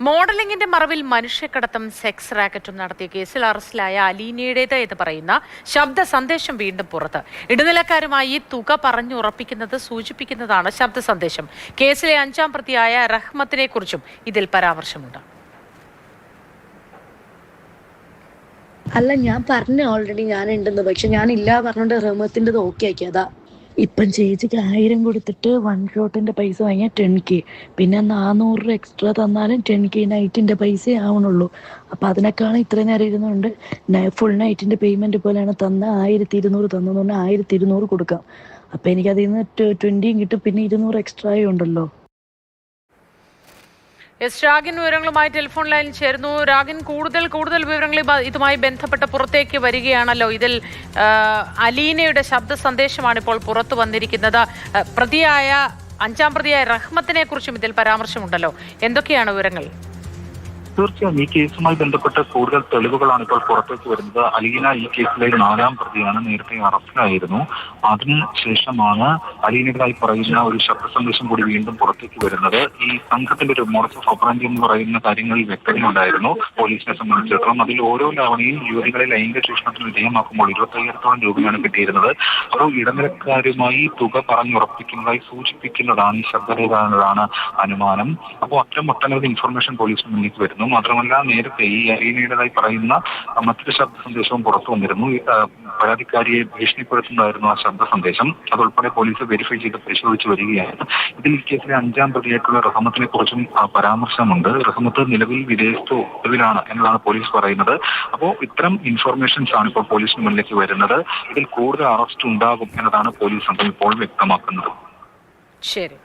മോഡലിംഗിന്റെ മറവിൽ മനുഷ്യക്കടത്തും സെക്സ് റാക്കറ്റും നടത്തിയ കേസിൽ അറസ്റ്റിലായ അലീനയുടേത് എന്ന് പറയുന്ന ശബ്ദ സന്ദേശം വീണ്ടും പുറത്ത്. ഇടനിലക്കാരുമായി തുക പറഞ്ഞുറപ്പിക്കുന്നത് സൂചിപ്പിക്കുന്നതാണ് ശബ്ദ സന്ദേശം. കേസിലെ 5-ാം പ്രതിയായ റഹ്മത്തിനെ കുറിച്ചും ഇതിൽ പരാമർശമുണ്ട്. അല്ല, ഞാൻ പറഞ്ഞു ഓൾറെഡി ഞാനുണ്ടെന്ന്. പക്ഷെ ഞാനില്ല പറഞ്ഞോണ്ട് റഹ്മത്തിൻ്റെത് ഓക്കെ ആക്കിയതാ. ഇപ്പം ചേച്ചിക്ക് 1000 കൊടുത്തിട്ട് 1 ഷോട്ടിന്റെ പൈസ വാങ്ങിയാൽ 10K, പിന്നെ 400 രൂപ എക്സ്ട്രാ തന്നാലും 10K നൈറ്റിന്റെ പൈസ ആവണുള്ളൂ. അപ്പൊ അതിനേക്കാളും ഇത്രയും നേരം ഇരുന്നുകൊണ്ട് ഫുൾ നൈറ്റിന്റെ പേയ്മെന്റ് പോലെയാണ് തന്ന 1200 തന്നെന്ന് പറഞ്ഞാൽ 1200 കൊടുക്കാം. അപ്പൊ എനിക്ക് അതിൽ നിന്ന് 20 കിട്ടും, പിന്നെ 200 എക്സ്ട്രാ ഉണ്ടല്ലോ. രാഗിൻ വിവരങ്ങളുമായി ടെലിഫോൺ ലൈനിൽ ചേരുന്നു. രാഗിൻ, കൂടുതൽ വിവരങ്ങൾ ഇതുമായി ബന്ധപ്പെട്ട് പുറത്തേക്ക് വരികയാണല്ലോ. ഇതിൽ അലീനയുടെ ശബ്ദ സന്ദേശമാണ് ഇപ്പോൾ പുറത്തു വന്നിരിക്കുന്നത്. 5-ാം പ്രതിയായ റഹ്മത്തിനെ കുറിച്ചും ഇതിൽ പരാമർശമുണ്ടല്ലോ. എന്തൊക്കെയാണ് വിവരങ്ങൾ? തീർച്ചയായും ഈ കേസുമായി ബന്ധപ്പെട്ട് കൂടുതൽ തെളിവുകളാണ് ഇപ്പോൾ പുറത്തേക്ക് വരുന്നത്. അലീന ഈ കേസിലെ 4-ാം പ്രതിയാണ്. നേരത്തെ അറസ്റ്റിലായിരുന്നു. അതിനുശേഷമാണ് അലീനയുടേതായി പറയുന്ന ഒരു ശബ്ദ സന്ദേശം കൂടി വീണ്ടും പുറത്തേക്ക് വരുന്നത്. ഈ സംഘത്തിന്റെ ഒരു മോഡസ് ഓഫ് ഓപ്പറandi എന്ന് പറയുന്ന കാര്യങ്ങളിൽ വ്യക്തതയുണ്ടായിരുന്നു പോലീസിനെ സംബന്ധിച്ചിടത്തോളം. അതിൽ ഓരോ തവണയും യുവതികളെ ലൈംഗിക ചൂഷണത്തിന് വിധേയമാക്കുമ്പോൾ 25,000-ഓളം രൂപയാണ് കിട്ടിയിരുന്നത്. അപ്പോൾ ഇടനിലക്കാരുമായി തുക പറഞ്ഞുറപ്പിക്കുന്നതായി സൂചിപ്പിക്കുന്നതാണ് ഈ ശബ്ദരേഖ എന്നതാണ് അനുമാനം. അപ്പോൾ അത്തരം ഒട്ടനവധി ഇൻഫർമേഷൻ പോലീസിന് മുന്നിലേക്ക് വരുന്നു. മാത്രമല്ല, നേരത്തെ ഈ അലീനയുടേതായി പറയുന്ന മറ്റൊരു ശബ്ദ സന്ദേശവും പുറത്തു വന്നിരുന്നു. പരാതിക്കാരിയെ ഭീഷണിപ്പെടുത്തുന്നതായിരുന്നു ആ ശബ്ദ സന്ദേശം. അതുൾപ്പെടെ പോലീസ് വെരിഫൈ ചെയ്ത് പരിശോധിച്ച് വരികയാണ്. ഇതിൽ ഈ കേസിലെ 5-ാം പ്രതിയായിട്ടുള്ള റഹ്മത്തിനെ കുറിച്ചും പരാമർശമുണ്ട്. റഹ്മത്ത് നിലവിൽ വിദേശത്താണ് എന്നതാണ് പോലീസ് പറയുന്നത്. അപ്പോൾ ഇത്തരം ഇൻഫർമേഷൻസ് ആണ് ഇപ്പോൾ പോലീസിന് മുന്നിലേക്ക് വരുന്നത്. ഇതിൽ കൂടുതൽ അറസ്റ്റ് ഉണ്ടാകും എന്നതാണ് പോലീസ് സംഘം ഇപ്പോൾ വ്യക്തമാക്കുന്നത്. ശരി.